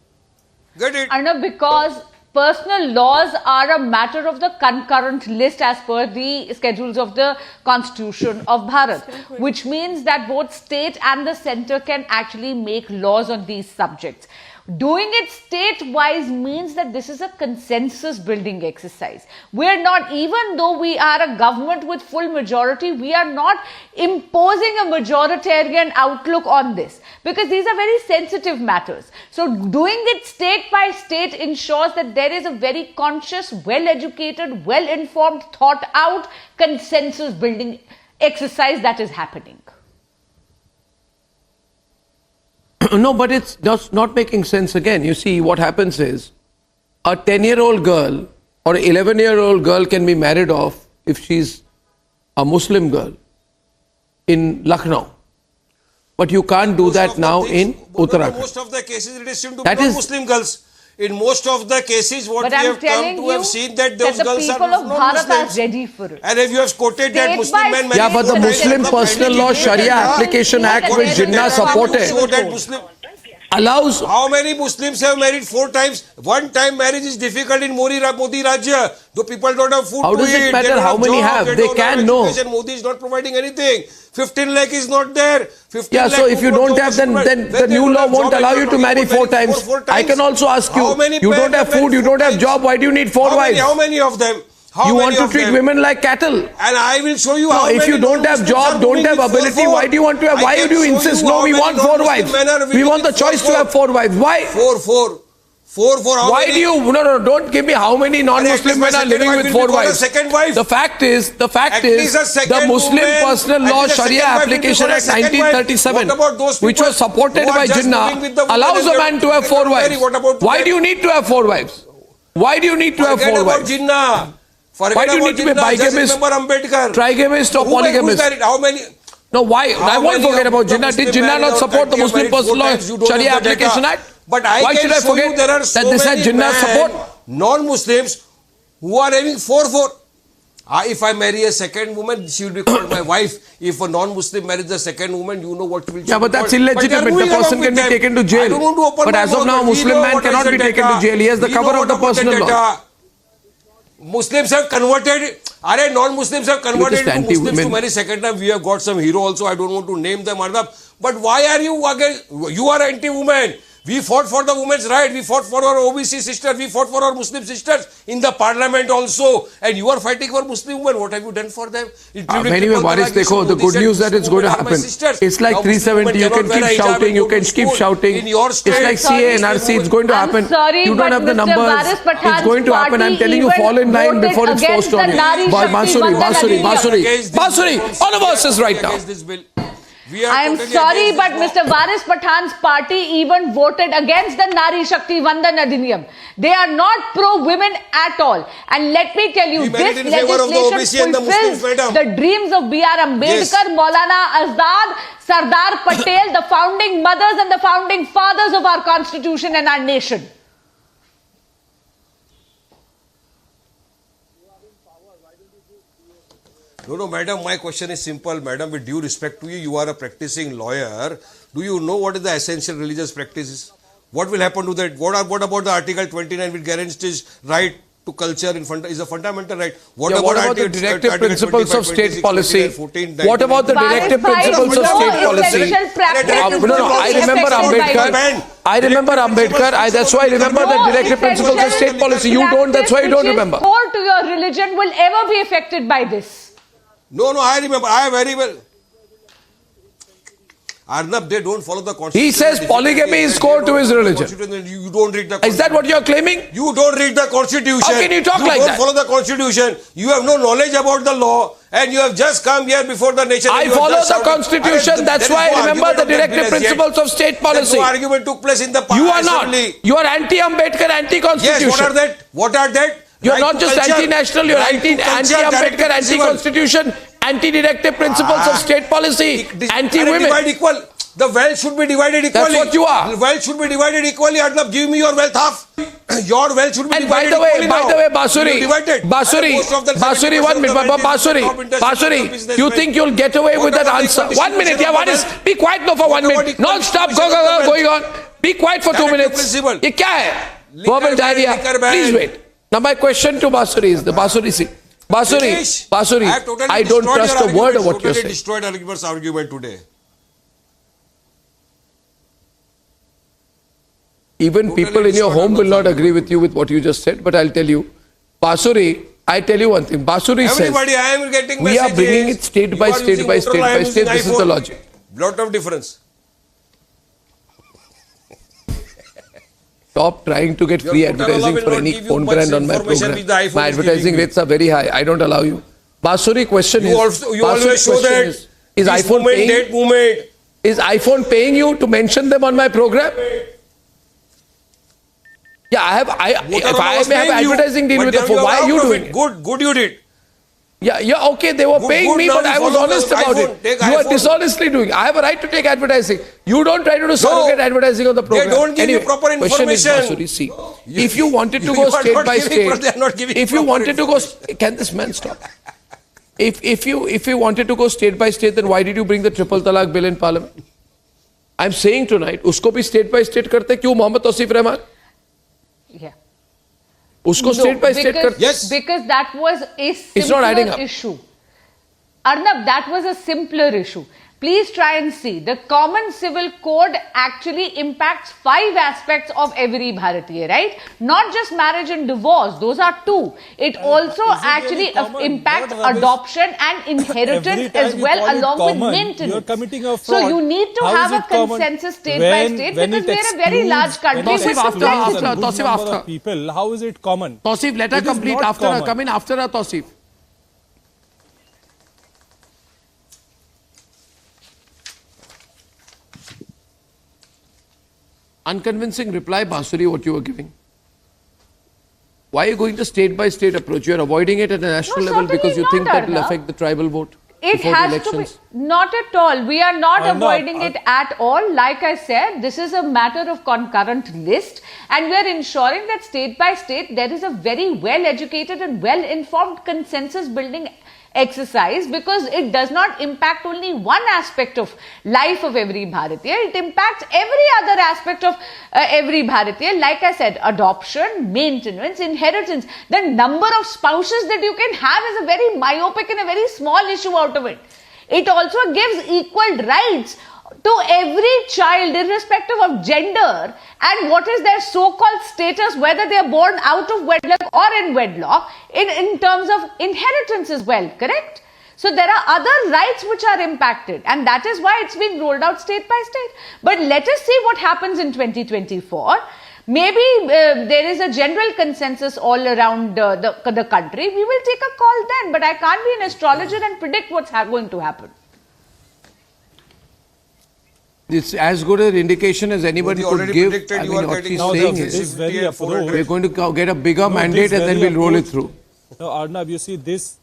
Speaker 11: Get it?
Speaker 2: Arnab, because personal laws are a matter of the concurrent list as per the schedules of the Constitution of Bharat, which means that both state and the center can actually make laws on these subjects. Doing it state-wise means that this is a consensus-building exercise. We're not, even though we are a government with full majority, we are not imposing a majoritarian outlook on this, because these are very sensitive matters. So doing it state by state ensures that there is a very conscious, well-educated, well-informed, thought-out consensus-building exercise that is happening.
Speaker 1: No, but it's just not making sense again. You see, what happens is, a 10-year-old girl or an 11-year-old girl can be married off if she's a Muslim girl in Lucknow. But you can't do that now in Uttarakhand.
Speaker 11: Most of the cases it is seen to
Speaker 1: That
Speaker 11: be
Speaker 1: is-
Speaker 11: Muslim girls. In most of the cases, what
Speaker 2: But
Speaker 11: we
Speaker 2: I'm
Speaker 11: have come
Speaker 2: telling
Speaker 11: to have
Speaker 2: you
Speaker 11: seen that those
Speaker 2: the
Speaker 11: girls
Speaker 2: people
Speaker 11: are
Speaker 2: of
Speaker 11: not
Speaker 2: Bharat are
Speaker 11: Muslims.
Speaker 2: ready for it.
Speaker 11: And if you have quoted that
Speaker 2: State
Speaker 11: Muslim
Speaker 2: by
Speaker 11: man,
Speaker 2: state.
Speaker 1: Yeah, but the Muslim personal law Sharia application act which Jinnah supported
Speaker 11: So that Muslim
Speaker 1: allows.
Speaker 11: How many Muslims have married 4 times? One time marriage is difficult in Modi Rajya. Though people don't have food
Speaker 1: How
Speaker 11: to
Speaker 1: does it
Speaker 11: eat,
Speaker 1: matter
Speaker 11: they don't
Speaker 1: how many
Speaker 11: job,
Speaker 1: have? They
Speaker 11: don't
Speaker 1: can know.
Speaker 11: education. Modi is not providing anything. 15 lakh is not there. 15
Speaker 1: Yeah,
Speaker 11: lakh
Speaker 1: so if you
Speaker 11: who
Speaker 1: don't have, then
Speaker 11: when
Speaker 1: the
Speaker 11: they
Speaker 1: new
Speaker 11: don't
Speaker 1: law
Speaker 11: have
Speaker 1: won't
Speaker 11: job,
Speaker 1: allow
Speaker 11: they
Speaker 1: you to
Speaker 11: don't
Speaker 1: marry
Speaker 11: have
Speaker 1: 4
Speaker 11: married
Speaker 1: times.
Speaker 11: four
Speaker 1: I can also ask you,
Speaker 11: How many
Speaker 1: you
Speaker 11: men
Speaker 1: don't have
Speaker 11: married
Speaker 1: food, you
Speaker 11: 4
Speaker 1: don't have
Speaker 11: times?
Speaker 1: job, why do you need 4 wives?
Speaker 11: How many of them? How
Speaker 1: You
Speaker 11: many
Speaker 1: want to
Speaker 11: of
Speaker 1: treat
Speaker 11: them?
Speaker 1: women like cattle.
Speaker 11: And I will show you
Speaker 1: No,
Speaker 11: how
Speaker 1: if
Speaker 11: many
Speaker 1: you don't have
Speaker 11: non-Muslims
Speaker 1: job,
Speaker 11: are
Speaker 1: don't
Speaker 11: doing
Speaker 1: have
Speaker 11: it
Speaker 1: ability,
Speaker 11: 4-4.
Speaker 1: why do you want to have,
Speaker 11: I
Speaker 1: why
Speaker 11: can
Speaker 1: do you
Speaker 11: show
Speaker 1: insist,
Speaker 11: you
Speaker 1: no,
Speaker 11: how
Speaker 1: we
Speaker 11: many
Speaker 1: want 4
Speaker 11: non-Muslim
Speaker 1: wives.
Speaker 11: men are
Speaker 1: We
Speaker 11: willing
Speaker 1: want the
Speaker 11: to
Speaker 1: choice to
Speaker 11: 4-4.
Speaker 1: have 4 wives. Why?
Speaker 11: 4-4. 4-4. How
Speaker 1: Why
Speaker 11: many?
Speaker 1: do you, no, don't give me how many non-Muslim men are living with 4 wives.
Speaker 11: Second wife.
Speaker 1: The fact is,
Speaker 11: At least a second
Speaker 1: the Muslim
Speaker 11: woman,
Speaker 1: Personal
Speaker 11: at
Speaker 1: Law
Speaker 11: least a
Speaker 1: Sharia
Speaker 11: second wife will be
Speaker 1: Application
Speaker 11: called a
Speaker 1: Act
Speaker 11: second wife.
Speaker 1: 1937,
Speaker 11: What about those
Speaker 1: which
Speaker 11: people
Speaker 1: was supported
Speaker 11: who are
Speaker 1: by
Speaker 11: just
Speaker 1: Jinnah,
Speaker 11: living with the woman
Speaker 1: allows
Speaker 11: and
Speaker 1: a man to have 4 wives.
Speaker 11: What about
Speaker 1: Why
Speaker 11: them?
Speaker 1: do you need to have 4 wives? Why do you need to have 4 wives?
Speaker 11: Jinnah.
Speaker 1: Why do you need to be bigamist, trigamist or polygamist?
Speaker 11: How many?
Speaker 1: No, why? I won't forget about Jinnah. Did Jinnah not support the Muslim Personal Law Sharia Application Act?
Speaker 11: But I
Speaker 1: Why
Speaker 11: can
Speaker 1: should I
Speaker 11: show you
Speaker 1: forget
Speaker 11: there are
Speaker 1: that
Speaker 11: so
Speaker 1: this had
Speaker 11: many
Speaker 1: Jinnah
Speaker 11: men,
Speaker 1: support?
Speaker 11: non-Muslims who are having 4-4. If I marry a second woman, she will be called my wife. If a non-Muslim marries a second woman, you know what will.
Speaker 1: Yeah, but that's illegitimate. The person can be taken to jail. But as of now, a Muslim man cannot be taken to jail. He has the cover of the personal law.
Speaker 11: Muslims have converted. Non-Muslims have converted into Muslims
Speaker 1: anti-women.
Speaker 11: to marry second time. We have got some hero also. I don't want to name them, Arnab. But why are you against? You are anti-woman. We fought for the women's right. We fought for our OBC sisters. We fought for our Muslim sisters in the parliament also. And you are fighting for Muslim women. What have you done for them?
Speaker 1: Anyway, Baris, dekho, the good news that it's going to happen. It's like 370. You can keep shouting. You can keep shouting. It's like CA, NRC. It's going to happen. You don't have the numbers. It's going to happen. I'm telling you, fall in line before it's forced on you. Basuri, on the verses right now.
Speaker 2: I am sorry, but Mr. Waris Pathan's party even voted against the Nari Shakti Vandan Adhiniyam. They are not pro-women at all. And let me tell you, this legislation fulfills the dreams of B.R. Ambedkar, Maulana Azad, Sardar Patel, the founding mothers and the founding fathers of our constitution and our nation.
Speaker 11: No, madam, my question is simple. Madam, with due respect to you, you are a practicing lawyer. Do you know what is the essential religious practices? What will happen to that? What about the Article 29 which guarantees right to culture is a fundamental right?
Speaker 1: What about the directive principles of state policy? What about the directive principles of state policy? I remember Ambedkar. That's why I remember the directive principles of state policy. You don't, that's why you don't remember.
Speaker 2: Core to your religion will ever be affected by this.
Speaker 11: No, I remember. I very well. Arnab, they don't follow the constitution.
Speaker 1: He says polygamy is core to his religion.
Speaker 11: You don't read the constitution.
Speaker 1: Is that what you are claiming?
Speaker 11: You don't read the constitution.
Speaker 1: How can you talk like that?
Speaker 11: You don't follow the constitution. You have no knowledge about the law and you have just come here before the nation.
Speaker 1: I follow the constitution. That's why I remember the directive principles of state policy.
Speaker 11: No argument took place in the
Speaker 1: You are not. You are anti-Ambedkar, anti-constitution.
Speaker 11: Yes, what are that?
Speaker 1: You are not just anti-national, you are anti-Ambedkar, anti-constitution, anti-directive principles of state policy, anti-women.
Speaker 11: The wealth should be divided equally.
Speaker 1: That's what you are.
Speaker 11: The wealth should be divided equally. Arnab, give me your wealth half. Your wealth should be divided equally.
Speaker 1: By the way, Basuri, 1 minute. Basuri, you think you'll get away with that answer? 1 minute, yeah, what is? Be quiet now for 1 minute. Non-stop, going on. Be quiet for 2 minutes. Ye kya hai? Verbal diarrhea. Please wait. Now my question to Basuri is, Basuri, I don't trust a word of what you're saying.
Speaker 11: Destroyed argument today.
Speaker 1: Even people in your home will not agree with you with what you just said, but I'll tell you. Basuri, I tell you one thing. Basuri says,
Speaker 11: I am getting
Speaker 1: we are bringing it state by state by state by state. This is the logic.
Speaker 11: Lot of difference.
Speaker 1: Stop trying to get free advertising for any phone brand on my program. My advertising rates are very high. I don't allow you. Basuri question
Speaker 11: you always show that
Speaker 1: is iPhone paying? Is iPhone paying you to mention them on my program? Yeah, if I may have advertising deal with the phone, why are you doing it?
Speaker 11: Good you did.
Speaker 1: Yeah, okay, they were paying me, but I was honest about it. You are dishonestly doing it. I have a right to take advertising. You don't try to do surrogate advertising on the program.
Speaker 11: They don't give you proper information.
Speaker 1: Question is, see, if you wanted to go state by state, if you wanted to go, can this man stop? If you wanted to go state by state, then why did you bring the triple talaq bill in parliament? I'm saying tonight, usko bhi state by state karte, kyun Mohammad Tausif Rahman?
Speaker 2: Yeah.
Speaker 1: Usko state by state karte.
Speaker 11: Yes.
Speaker 2: Because that was a simpler issue. Arnab, that was a simpler issue. Please try and see. The Common Civil Code actually impacts 5 aspects of every Bharatiya, right? Not just marriage and divorce. Those are 2. It also actually impacts adoption and inheritance as well, along with maintenance.
Speaker 12: You're committing a fraud.
Speaker 2: So you need to have a consensus state by state because we're a very large country.
Speaker 12: Tausif, people, how is it common?
Speaker 1: Tausif, let her complete after her. Come in after her, Tausif. Unconvincing reply, Basuri, what you were giving. Why are you going to state by state approach? You are avoiding it at a national level because you think that will affect the tribal vote.
Speaker 2: It has to be. Not at all. We are not avoiding it at all. Like I said, this is a matter of concurrent list, and we are ensuring that state by state there is a very well educated and well informed consensus building exercise, because it does not impact only one aspect of life of every Bharatiya. It impacts every other aspect of every Bharatiya. Like I said, adoption, maintenance, inheritance. The number of spouses that you can have is a very myopic and a very small issue out of it. It also gives equal rights to every child, irrespective of gender and what is their so-called status, whether they are born out of wedlock or in wedlock, in terms of inheritance as well, correct? So there are other rights which are impacted, and that is why it's been rolled out state by state. But let us see what happens in 2024. Maybe there is a general consensus all around the country. We will take a call then, but I can't be an astrologer and predict what's going to happen.
Speaker 1: It's as good an indication as anybody could give. I mean, what she's saying is we're going to get a bigger mandate and then we'll roll it through.
Speaker 12: No, Arnab, you see this.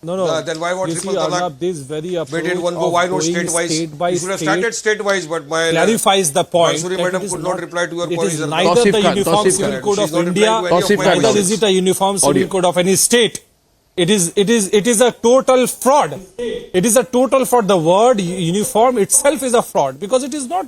Speaker 11: No. Then why was triple talaq?
Speaker 12: This very approach
Speaker 11: in one go, why not state-wise? You should have started state-wise, but my
Speaker 12: clarifies the point.
Speaker 11: Masuri madam could not reply to your
Speaker 12: point.
Speaker 11: It
Speaker 12: is neither the Uniform Civil Code of India, neither is it a Uniform Civil Code of any state. It is a total fraud. It is a total fraud. The word uniform itself is a fraud because it is not.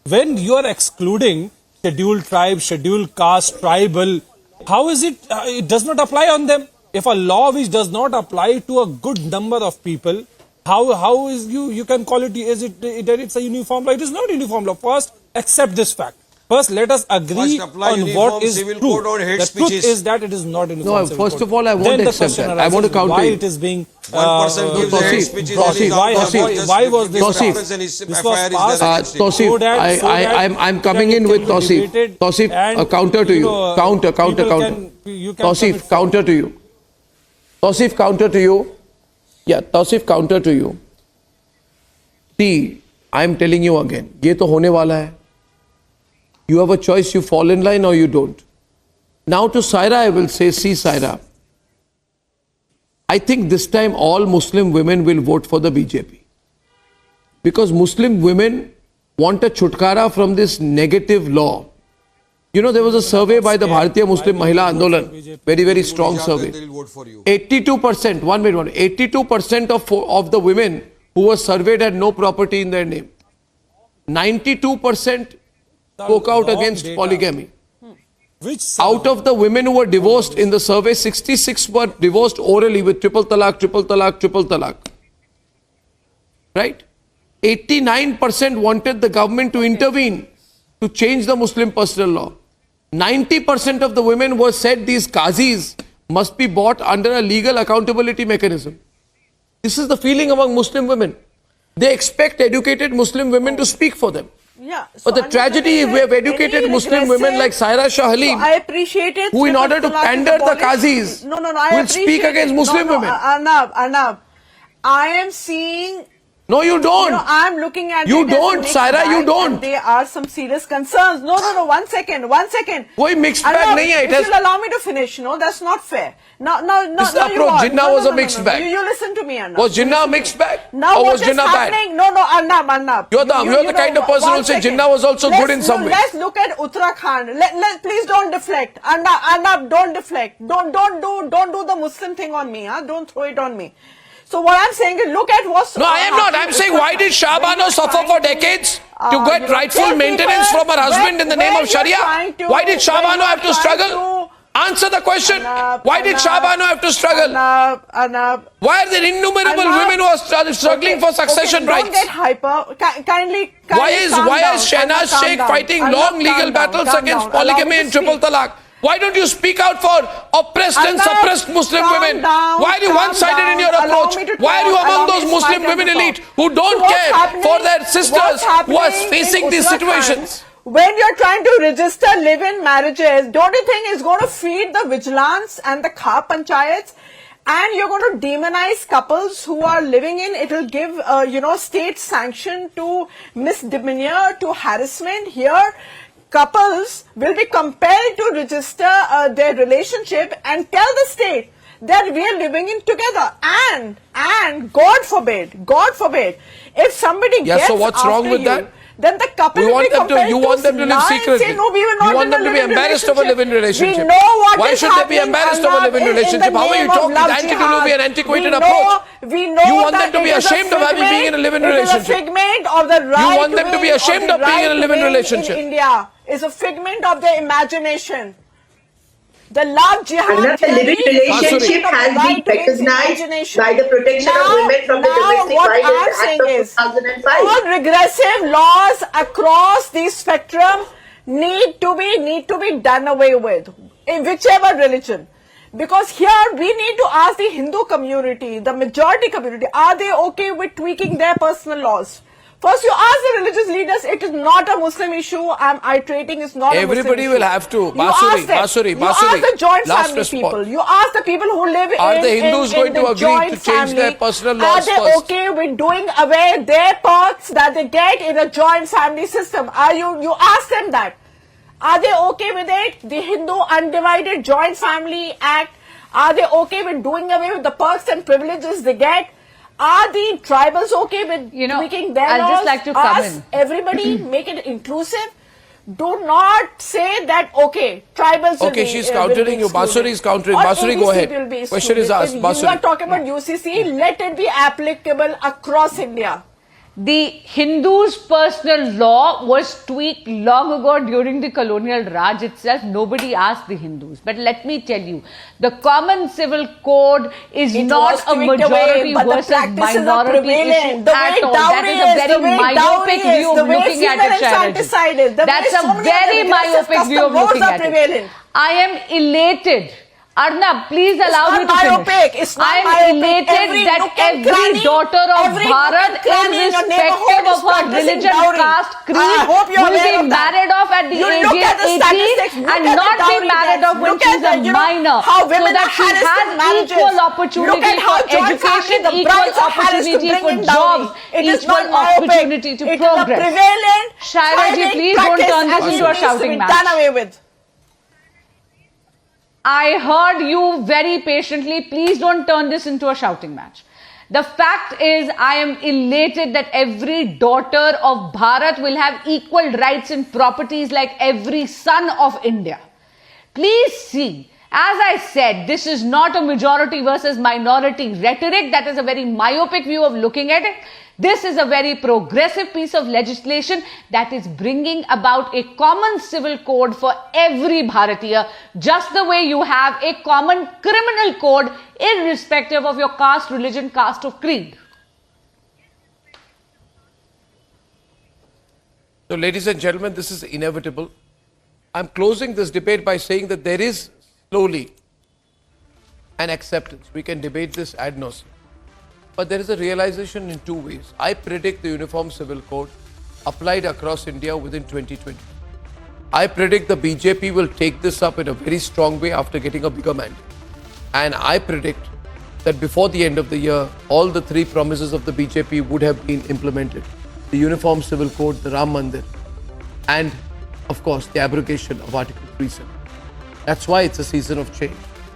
Speaker 12: When you are excluding scheduled tribe, scheduled caste, tribal, how is it? It does not apply on them. If a law which does not apply to a good number of people, how is you can call it it's a uniform law? It is not uniform law. First, accept this fact. First, let us agree on what is true. The truth is that it is not uniform.
Speaker 1: No, first of all, I won't accept that. I want to counter
Speaker 12: why
Speaker 1: it.
Speaker 12: It is being.
Speaker 11: One person gives a hate speech.
Speaker 12: Why was this passed?
Speaker 1: Tausif, I'm coming in with Tausif. Tausif, a counter to you. Counter. Tausif, counter to you. Tausif, counter to you. Yeah, Tausif, counter to you. See, I'm telling you again, ये तो होने वाला है. You have a choice, you fall in line or you don't. Now to Saira, I will say, see Saira, I think this time all Muslim women will vote for the BJP. Because Muslim women want a chutkara from this negative law. You know, there was a survey by the Bharatiya Muslim Mahila Andolan, very, very strong survey. 82%, 82% of the women who were surveyed had no property in their name. 92% spoke out against polygamy. Out of the women who were divorced in the survey, 66 were divorced orally with triple talaq. Right? 89% wanted the government to intervene to change the Muslim personal law. 90% of the women were said these qazis must be bought under a legal accountability mechanism. This is the feeling among Muslim women. They expect educated Muslim women to speak for them.
Speaker 14: Yeah,
Speaker 1: but the tragedy, we have educated Muslim women like Saira Shah Halim,
Speaker 14: I appreciate it,
Speaker 1: who in order to pander the qazis will speak against Muslim women.
Speaker 14: Arnab, I am seeing...
Speaker 1: No, you don't.
Speaker 14: I'm looking at
Speaker 1: you don't, Saira, you don't.
Speaker 14: There are some serious concerns. No, one second.
Speaker 1: Koi mixed bag nahi hai.
Speaker 14: If you'll allow me to finish, that's not fair. No,
Speaker 1: this approach, Jinnah was a mixed bag.
Speaker 14: You listen to me, Arnab.
Speaker 1: Was Jinnah a mixed bag?
Speaker 14: Now
Speaker 1: or was Jinnah bad?
Speaker 14: No, Arnab.
Speaker 1: You're the kind of person who say Jinnah was also good in some way.
Speaker 14: Let's look at Uttarakhand. Please don't deflect. Arnab, don't deflect. Don't do the Muslim thing on me. Don't throw it on me. So what I'm saying is, look at what's...
Speaker 1: No, I am not. I'm saying, why did Shah Bano suffer for decades to get rightful maintenance from her husband in the name of Sharia? Why did Shah Bano have to struggle? Answer the question. Why did Shah Bano have to struggle? Why are there innumerable women who are struggling for succession rights?
Speaker 14: Don't get hyper. Kindly
Speaker 1: why is Shehnaz Sheikh fighting long legal battles against polygamy and triple talaq? Why don't you speak out for oppressed and suppressed Muslim women? Why are you one-sided in your approach? Why are you among those Muslim women elite who don't care for their sisters who are facing these situations?
Speaker 14: When you're trying to register live-in marriages, don't you think it's going to feed the vigilance and the Kha panchayats? And you're going to demonize couples who are living in, it will give, state sanction to misdemeanor, to harassment. Here, couples will be compelled to register their relationship and tell the state that we are living in together. And God forbid, if somebody gets
Speaker 1: so what's wrong with that?
Speaker 14: Then the couple will be compelled
Speaker 1: you want them to live secretly.
Speaker 14: No, we will not.
Speaker 1: You want them to be embarrassed of a live-in relationship.
Speaker 14: We know what
Speaker 1: Why should they be embarrassed of a live-in relationship? How are you talking? Anti-Diluvian, antiquated approach.
Speaker 14: We know
Speaker 1: you want them to be ashamed of having being in a live-in relationship.
Speaker 14: It is a figment of the right.
Speaker 1: You want them to be ashamed of being in a live-in relationship.
Speaker 14: In India is a figment of their imagination. The love jihad.
Speaker 13: The living relationship has been recognized by the Protection of Women from the Domestic Violence Act of 2005.
Speaker 14: All regressive laws across the spectrum need to be done away with in whichever religion. Because here we need to ask the Hindu community, the majority community, are they okay with tweaking their personal laws? First, you ask the religious leaders. It is not a Muslim issue. I'm iterating. It's not.
Speaker 1: Everybody
Speaker 14: a Muslim
Speaker 1: will
Speaker 14: issue.
Speaker 1: have to.
Speaker 14: Basuri. You ask the joint family people. You ask the people who live
Speaker 1: Are
Speaker 14: in
Speaker 1: the Hindus going to agree to change their personal laws
Speaker 14: first? Are they okay with doing away their perks that they get in a joint family system? Are you ask them that? Are they okay with it? The Hindu Undivided Joint Family Act. Are they okay with doing away with the perks and privileges they get? Are the tribals okay with tweaking their laws?
Speaker 2: I'll just like to come in.
Speaker 14: Everybody, make it inclusive. Do not say that, okay, tribals will be
Speaker 1: she's countering you. Basuri is countering. Basuri, go ahead. Question is asked.
Speaker 14: If
Speaker 1: Basuri.
Speaker 14: you are talking about UCC, let it be applicable across India.
Speaker 2: The Hindus' personal law was tweaked long ago during the colonial Raj itself. Nobody asked the Hindus. But let me tell you, the common civil code is not a majority versus minority issue at all. That is a very myopic view of looking at it, Shailaji. That's a very myopic view of looking at it. I am elated. Arnab, please allow me to finish. I am elated that every daughter of Bharat, irrespective of her religion, caste, creed, will be married off at the age of 18 and not be married off when she is a minor, so that she has equal opportunity for education, equal opportunity for jobs, equal opportunity to progress. Shailaji, please don't turn this into a shouting match. I heard you very patiently. Please don't turn this into a shouting match. The fact is, I am elated that every daughter of Bharat will have equal rights and properties like every son of India. Please see, as I said, this is not a majority versus minority rhetoric. That is a very myopic view of looking at it. This is a very progressive piece of legislation that is bringing about a common civil code for every Bharatiya, just the way you have a common criminal code irrespective of your caste, religion, caste or creed.
Speaker 1: So, ladies and gentlemen, this is inevitable. I'm closing this debate by saying that there is slowly an acceptance. We can debate this ad nauseam. But there is a realization in two ways. I predict the Uniform Civil Code applied across India within 2020. I predict the BJP will take this up in a very strong way after getting a bigger mandate. And I predict that before the end of the year, all the three promises of the BJP would have been implemented. The Uniform Civil Code, the Ram Mandir, and of course the abrogation of Article 370. That's why it's a season of change.